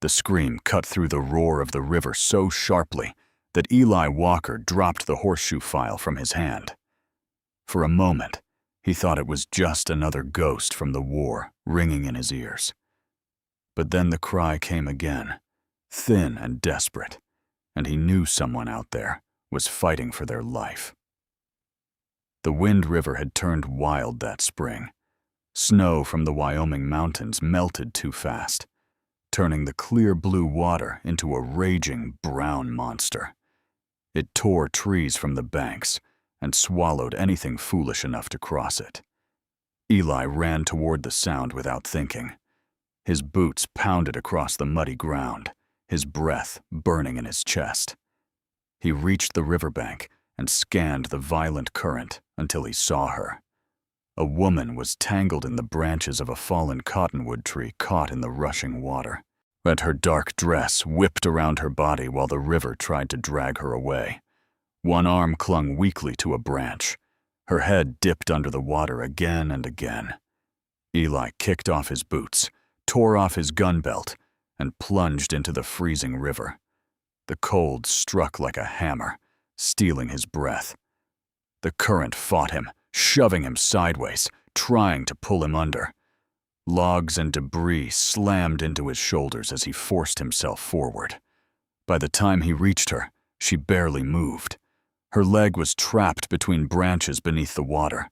The scream cut through the roar of the river so sharply that Eli Walker dropped the horseshoe file from his hand. For a moment, he thought it was just another ghost from the war ringing in his ears. But then the cry came again, thin and desperate, and he knew someone out there was fighting for their life. The Wind River had turned wild that spring. Snow from the Wyoming mountains melted too fast, turning the clear blue water into a raging brown monster. It tore trees from the banks and swallowed anything foolish enough to cross it. Eli ran toward the sound without thinking. His boots pounded across the muddy ground, his breath burning in his chest. He reached the riverbank and scanned the violent current until he saw her. A woman was tangled in the branches of a fallen cottonwood tree caught in the rushing water. And her dark dress whipped around her body while the river tried to drag her away. One arm clung weakly to a branch. Her head dipped under the water again and again. Eli kicked off his boots, tore off his gun belt, and plunged into the freezing river. The cold struck like a hammer, stealing his breath. The current fought him, shoving him sideways, trying to pull him under. Logs and debris slammed into his shoulders as he forced himself forward. By the time he reached her, she barely moved. Her leg was trapped between branches beneath the water.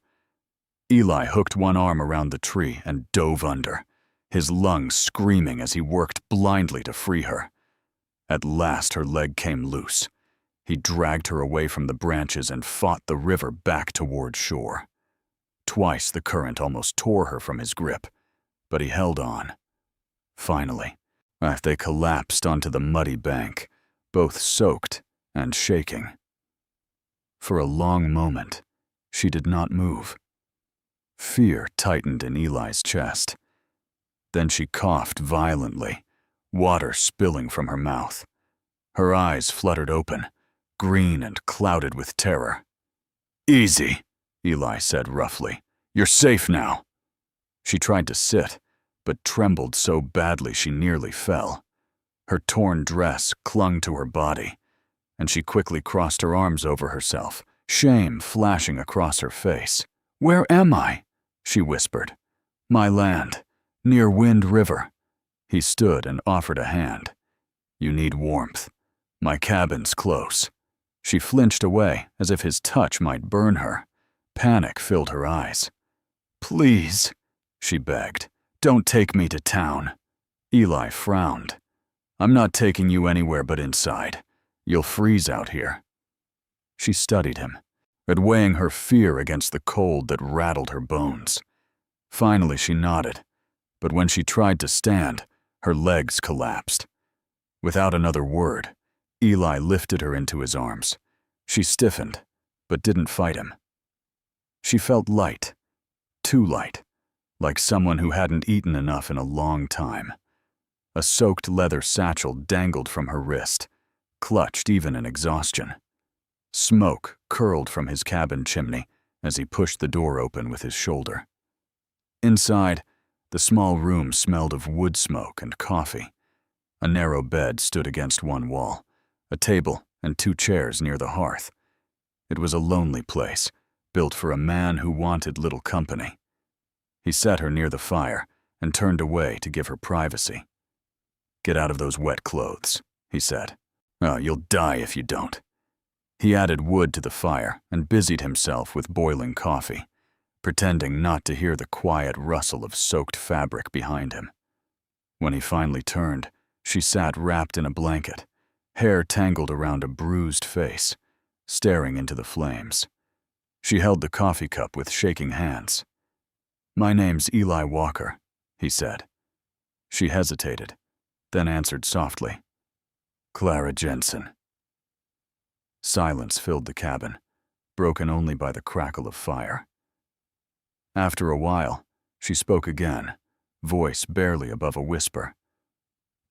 Eli hooked one arm around the tree and dove under, his lungs screaming as he worked blindly to free her. At last her leg came loose. He dragged her away from the branches and fought the river back toward shore. Twice the current almost tore her from his grip, but he held on. Finally, they collapsed onto the muddy bank, both soaked and shaking. For a long moment, she did not move. Fear tightened in Eli's chest. Then she coughed violently, water spilling from her mouth. Her eyes fluttered open, green and clouded with terror. "Easy," Eli said roughly. "You're safe now." She tried to sit, but trembled so badly she nearly fell. Her torn dress clung to her body, and she quickly crossed her arms over herself, shame flashing across her face. "Where am I?" she whispered. "My land, near Wind River." He stood and offered a hand. "You need warmth. My cabin's close." She flinched away as if his touch might burn her. Panic filled her eyes. "Please," she begged, "don't take me to town." Eli frowned. "I'm not taking you anywhere but inside. You'll freeze out here." She studied him, weighing her fear against the cold that rattled her bones. Finally she nodded, but when she tried to stand, her legs collapsed. Without another word, Eli lifted her into his arms. She stiffened, but didn't fight him. She felt light, too light, like someone who hadn't eaten enough in a long time. A soaked leather satchel dangled from her wrist, clutched even in exhaustion. Smoke curled from his cabin chimney as he pushed the door open with his shoulder. Inside, the small room smelled of wood smoke and coffee. A narrow bed stood against one wall, a table and 2 chairs near the hearth. It was a lonely place, built for a man who wanted little company. He set her near the fire and turned away to give her privacy. "Get out of those wet clothes," he said. "Oh, you'll die if you don't." He added wood to the fire and busied himself with boiling coffee, pretending not to hear the quiet rustle of soaked fabric behind him. When he finally turned, she sat wrapped in a blanket, hair tangled around a bruised face, staring into the flames. She held the coffee cup with shaking hands. "My name's Eli Walker," he said. She hesitated, then answered softly, "Clara Jensen." Silence filled the cabin, broken only by the crackle of fire. After a while, she spoke again, voice barely above a whisper.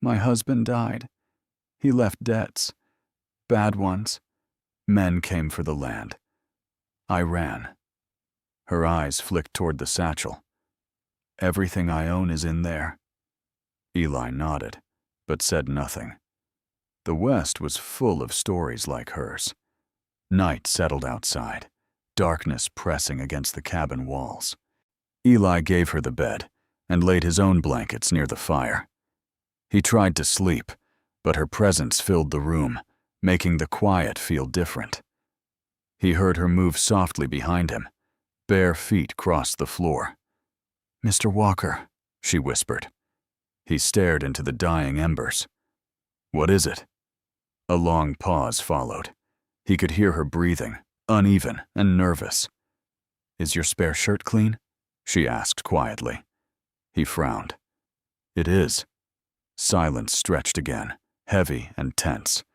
"My husband died. He left debts. Bad ones. Men came for the land. I ran." Her eyes flicked toward the satchel. "Everything I own is in there." Eli nodded, but said nothing. The West was full of stories like hers. Night settled outside, darkness pressing against the cabin walls. Eli gave her the bed and laid his own blankets near the fire. He tried to sleep, but her presence filled the room, making the quiet feel different. He heard her move softly behind him. Bare feet crossed the floor. "Mr. Walker," she whispered. He stared into the dying embers. "What is it?" A long pause followed. He could hear her breathing, uneven and nervous. "Is your spare shirt clean?" she asked quietly. He frowned. "It is." Silence stretched again, heavy and tense.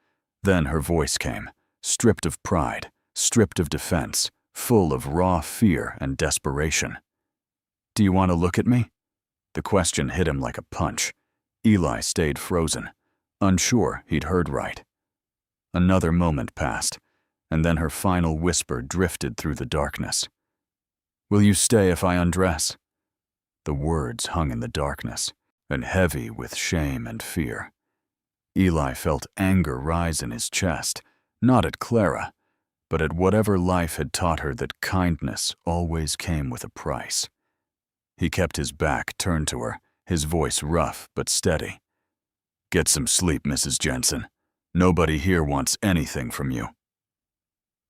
Then her voice came, stripped of pride, stripped of defense, full of raw fear and desperation. "Do you want to look at me?" The question hit him like a punch. Eli stayed frozen, unsure he'd heard right. Another moment passed, and then her final whisper drifted through the darkness. "Will you stay if I undress?" The words hung in the darkness, and heavy with shame and fear. Eli felt anger rise in his chest, not at Clara, but at whatever life had taught her that kindness always came with a price. He kept his back turned to her, his voice rough but steady. "Get some sleep, Mrs. Jensen. Nobody here wants anything from you."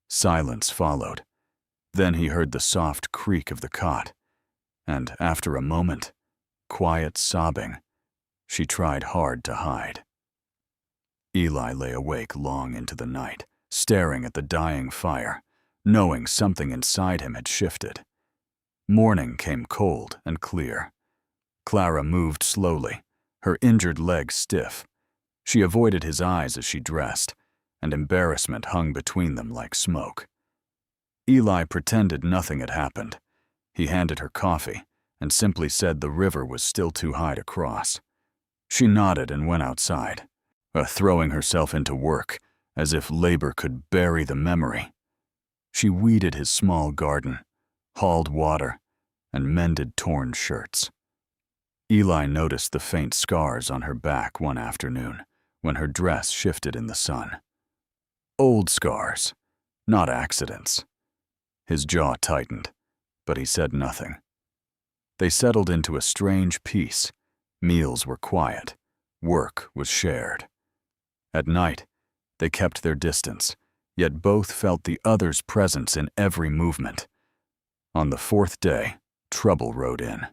Silence followed. Then he heard the soft creak of the cot, and after a moment, quiet sobbing. She tried hard to hide. Eli lay awake long into the night, staring at the dying fire, knowing something inside him had shifted. Morning came cold and clear. Clara moved slowly, her injured legs stiff. She avoided his eyes as she dressed, and embarrassment hung between them like smoke. Eli pretended nothing had happened. He handed her coffee and simply said the river was still too high to cross. She nodded and went outside, throwing herself into work, as if labor could bury the memory. She weeded his small garden, hauled water, and mended torn shirts. Eli noticed the faint scars on her back one afternoon when her dress shifted in the sun. Old scars, not accidents. His jaw tightened, but he said nothing. They settled into a strange peace. Meals were quiet. Work was shared. At night, they kept their distance, yet both felt the other's presence in every movement. On the fourth day, trouble rode in.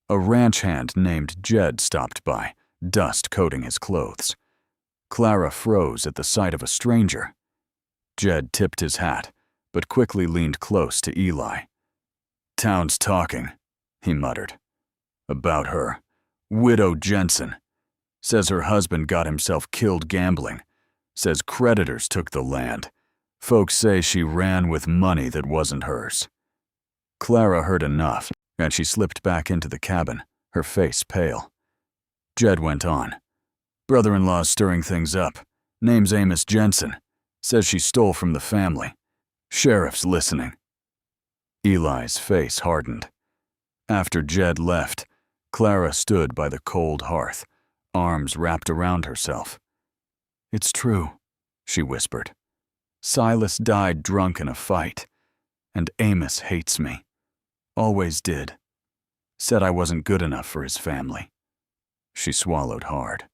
A ranch hand named Jed stopped by, dust coating his clothes. Clara froze at the sight of a stranger. Jed tipped his hat, but quickly leaned close to Eli. "Town's talking," he muttered. "About her. Widow Jensen. Says her husband got himself killed gambling. Says creditors took the land. Folks say she ran with money that wasn't hers." Clara heard enough, and she slipped back into the cabin, her face pale. Jed went on. "Brother-in-law's stirring things up. Name's Amos Jensen. Says she stole from the family. Sheriff's listening." Eli's face hardened. After Jed left, Clara stood by the cold hearth, arms wrapped around herself. "It's true," she whispered. "Silas died drunk in a fight, and Amos hates me. Always did. Said I wasn't good enough for his family." She swallowed hard.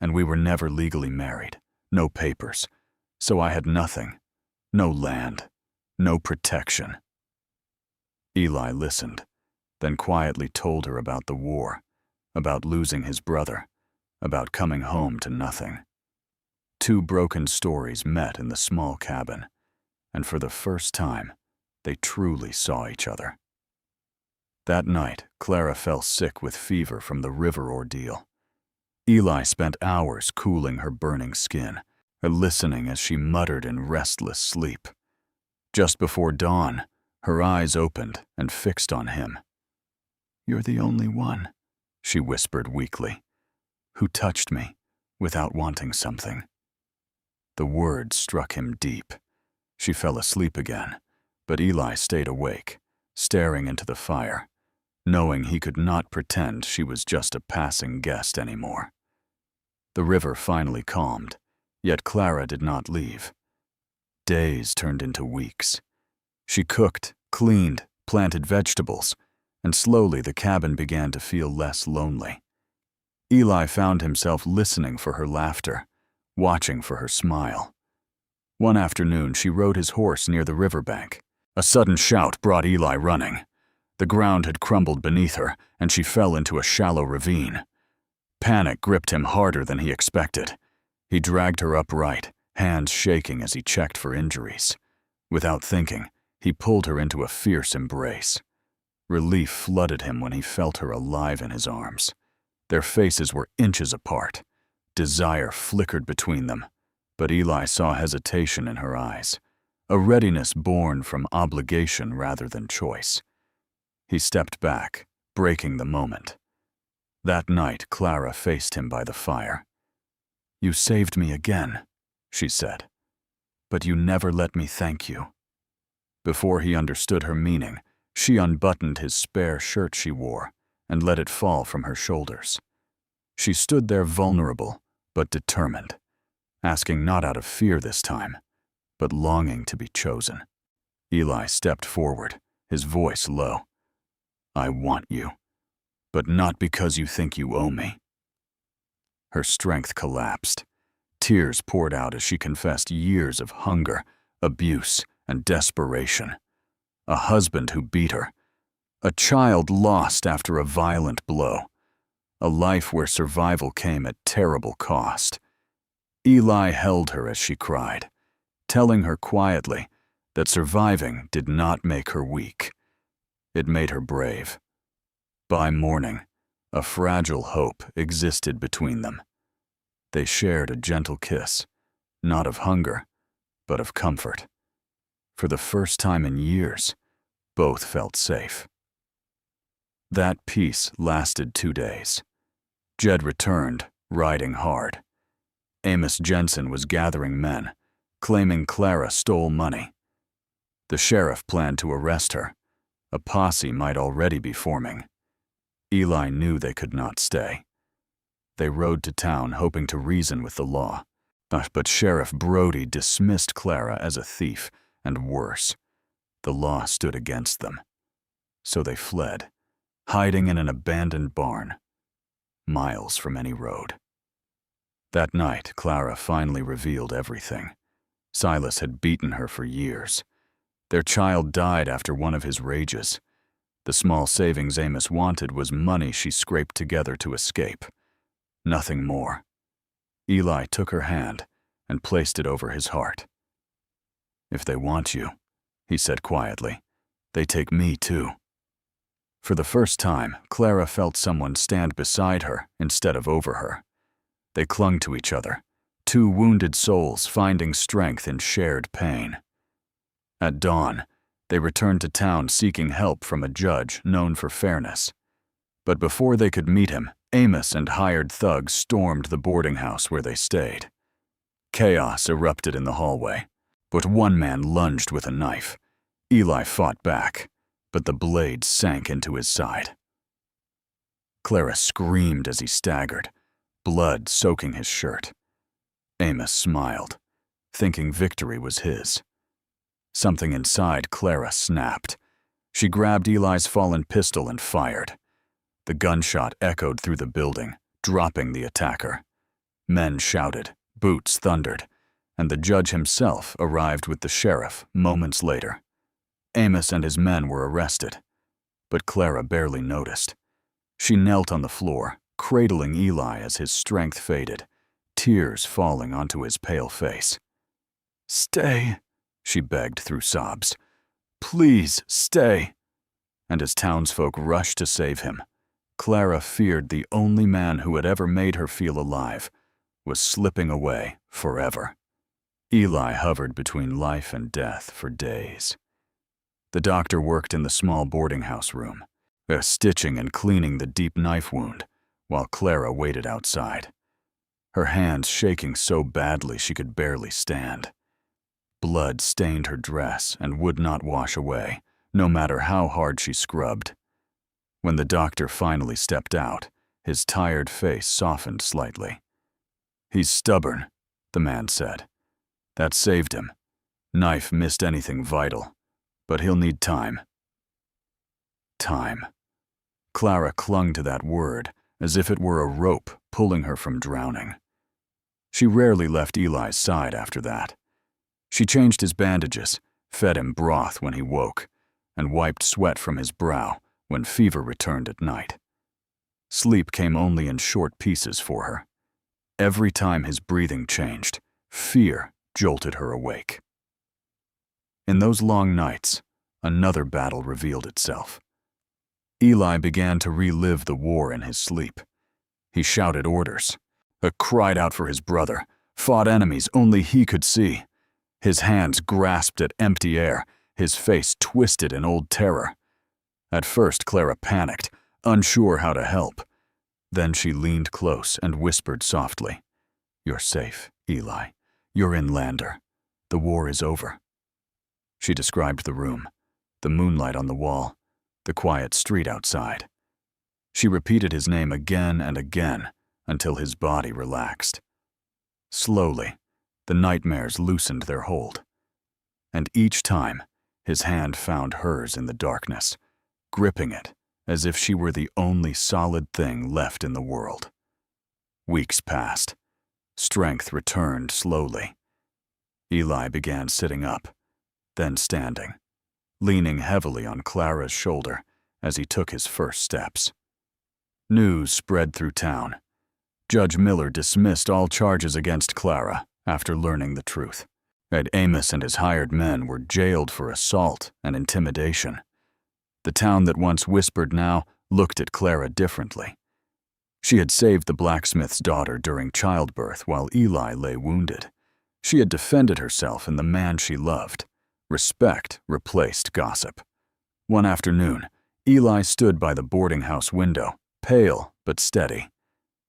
"And we were never legally married, no papers, so I had nothing, no land, no protection." Eli listened, then quietly told her about the war, about losing his brother, about coming home to nothing. Two broken stories met in the small cabin, and for the first time, they truly saw each other. That night, Clara fell sick with fever from the river ordeal. Eli spent hours cooling her burning skin, listening as she muttered in restless sleep. Just before dawn, her eyes opened and fixed on him. "You're the only one," she whispered weakly, "who touched me without wanting something." The words struck him deep. She fell asleep again, but Eli stayed awake, staring into the fire, knowing he could not pretend she was just a passing guest anymore. The river finally calmed, yet Clara did not leave. Days turned into weeks. She cooked, cleaned, planted vegetables, and slowly the cabin began to feel less lonely. Eli found himself listening for her laughter, watching for her smile. One afternoon, she rode his horse near the riverbank. A sudden shout brought Eli running. The ground had crumbled beneath her, and she fell into a shallow ravine. Panic gripped him harder than he expected. He dragged her upright, hands shaking as he checked for injuries. Without thinking, he pulled her into a fierce embrace. Relief flooded him when he felt her alive in his arms. Their faces were inches apart. Desire flickered between them, but Eli saw hesitation in her eyes, a readiness born from obligation rather than choice. He stepped back, breaking the moment. That night, Clara faced him by the fire. "You saved me again," she said, "but you never let me thank you." Before he understood her meaning, she unbuttoned his spare shirt she wore and let it fall from her shoulders. She stood there vulnerable but determined, asking not out of fear this time, but longing to be chosen. Eli stepped forward, his voice low. "I want you, but not because you think you owe me." Her strength collapsed. Tears poured out as she confessed years of hunger, abuse, and desperation. A husband who beat her. A child lost after a violent blow. A life where survival came at terrible cost. Eli held her as she cried, telling her quietly that surviving did not make her weak. It made her brave. By morning, a fragile hope existed between them. They shared a gentle kiss, not of hunger, but of comfort. For the first time in years, both felt safe. That peace lasted 2 days. Jed returned, riding hard. Amos Jensen was gathering men, claiming Clara stole money. The sheriff planned to arrest her. A posse might already be forming. Eli knew they could not stay. They rode to town hoping to reason with the law. But Sheriff Brody dismissed Clara as a thief, and worse, the law stood against them. So they fled, hiding in an abandoned barn, miles from any road. That night, Clara finally revealed everything. Silas had beaten her for years. Their child died after one of his rages. The small savings Amos wanted was money she scraped together to escape. Nothing more. Eli took her hand and placed it over his heart. "If they want you," he said quietly, "they take me too." For the first time, Clara felt someone stand beside her instead of over her. They clung to each other, two wounded souls finding strength in shared pain. At dawn, they returned to town seeking help from a judge known for fairness. But before they could meet him, Amos and hired thugs stormed the boarding house where they stayed. Chaos erupted in the hallway, but one man lunged with a knife. Eli fought back, but the blade sank into his side. Clara screamed as he staggered, blood soaking his shirt. Amos smiled, thinking victory was his. Something inside Clara snapped. She grabbed Eli's fallen pistol and fired. The gunshot echoed through the building, dropping the attacker. Men shouted, boots thundered, and the judge himself arrived with the sheriff moments later. Amos and his men were arrested, but Clara barely noticed. She knelt on the floor, cradling Eli as his strength faded, tears falling onto his pale face. "Stay," she begged through sobs. "Please, stay." And as townsfolk rushed to save him, Clara feared the only man who had ever made her feel alive was slipping away forever. Eli hovered between life and death for days. The doctor worked in the small boarding house room, stitching and cleaning the deep knife wound, while Clara waited outside, her hands shaking so badly she could barely stand. Blood stained her dress and would not wash away, no matter how hard she scrubbed. When the doctor finally stepped out, his tired face softened slightly. "He's stubborn," the man said. "That saved him. Knife missed anything vital, but he'll need time." Time. Clara clung to that word as if it were a rope pulling her from drowning. She rarely left Eli's side after that. She changed his bandages, fed him broth when he woke, and wiped sweat from his brow when fever returned at night. Sleep came only in short pieces for her. Every time his breathing changed, fear jolted her awake. In those long nights, another battle revealed itself. Eli began to relive the war in his sleep. He shouted orders, cried out for his brother, fought enemies only he could see. His hands grasped at empty air, his face twisted in old terror. At first, Clara panicked, unsure how to help. Then she leaned close and whispered softly, "You're safe, Eli. You're in Lander. The war is over." She described the room, the moonlight on the wall, the quiet street outside. She repeated his name again and again until his body relaxed. Slowly, the nightmares loosened their hold. And each time, his hand found hers in the darkness, gripping it as if she were the only solid thing left in the world. Weeks passed. Strength returned slowly. Eli began sitting up, then standing, leaning heavily on Clara's shoulder as he took his first steps. News spread through town. Judge Miller dismissed all charges against Clara after learning the truth. Ed Amos and his hired men were jailed for assault and intimidation. The town that once whispered now looked at Clara differently. She had saved the blacksmith's daughter during childbirth while Eli lay wounded. She had defended herself and the man she loved. Respect replaced gossip. One afternoon, Eli stood by the boarding house window, pale but steady.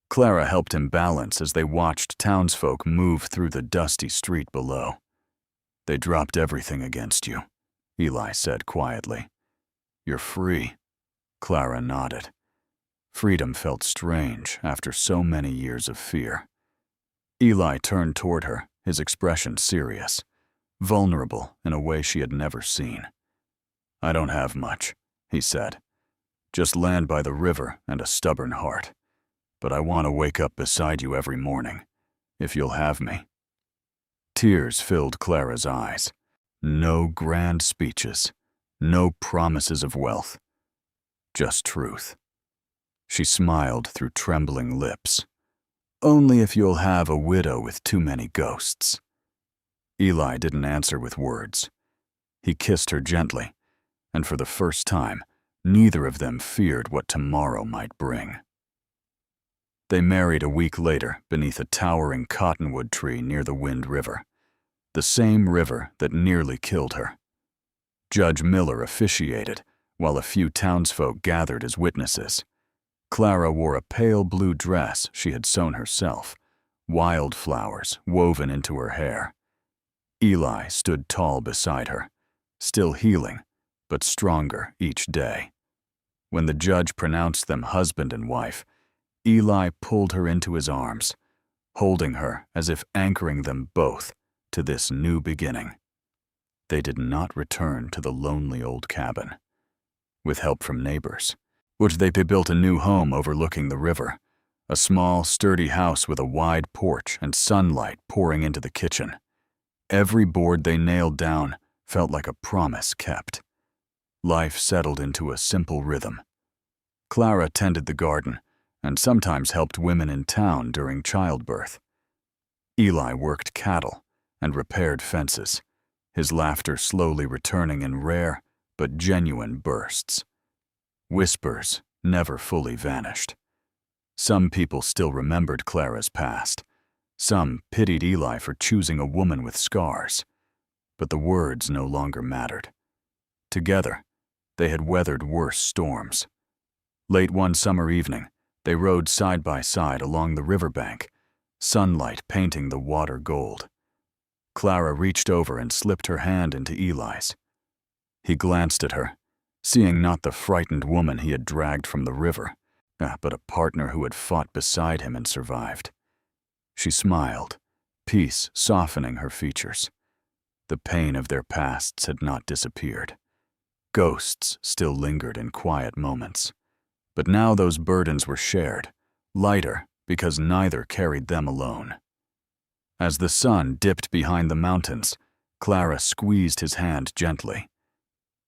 Clara helped him balance as they watched townsfolk move through the dusty street below. "They dropped everything against you," Eli said quietly. "You're free." Clara nodded. Freedom felt strange after so many years of fear. Eli turned toward her, his expression serious, vulnerable in a way she had never seen. "I don't have much," he said. "Just land by the river and a stubborn heart. But I want to wake up beside you every morning, if you'll have me." Tears filled Clara's eyes. No grand speeches, no promises of wealth, just truth. She smiled through trembling lips. "Only if you'll have a widow with too many ghosts." Eli didn't answer with words. He kissed her gently, and for the first time, neither of them feared what tomorrow might bring. They married a week later beneath a towering cottonwood tree near the Wind River, the same river that nearly killed her. Judge Miller officiated, while a few townsfolk gathered as witnesses. Clara wore a pale blue dress she had sewn herself, wildflowers woven into her hair. Eli stood tall beside her, still healing, but stronger each day. When the judge pronounced them husband and wife, Eli pulled her into his arms, holding her as if anchoring them both to this new beginning. They did not return to the lonely old cabin. With help from neighbors, they built a new home overlooking the river, a small, sturdy house with a wide porch and sunlight pouring into the kitchen. Every board they nailed down felt like a promise kept. Life settled into a simple rhythm. Clara tended the garden and sometimes helped women in town during childbirth. Eli worked cattle and repaired fences, his laughter slowly returning in rare but genuine bursts. Whispers never fully vanished. Some people still remembered Clara's past. Some pitied Eli for choosing a woman with scars. But the words no longer mattered. Together, they had weathered worse storms. Late one summer evening, they rode side by side along the riverbank, sunlight painting the water gold. Clara reached over and slipped her hand into Eli's. He glanced at her, seeing not the frightened woman he had dragged from the river, but a partner who had fought beside him and survived. She smiled, peace softening her features. The pain of their pasts had not disappeared. Ghosts still lingered in quiet moments. But now those burdens were shared, lighter because neither carried them alone. As the sun dipped behind the mountains, Clara squeezed his hand gently.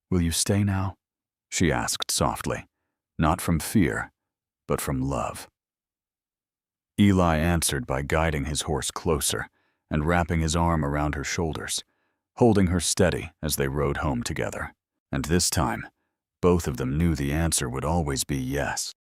"Will you stay now?" she asked softly, not from fear, but from love. Eli answered by guiding his horse closer and wrapping his arm around her shoulders, holding her steady as they rode home together. And this time, both of them knew the answer would always be yes.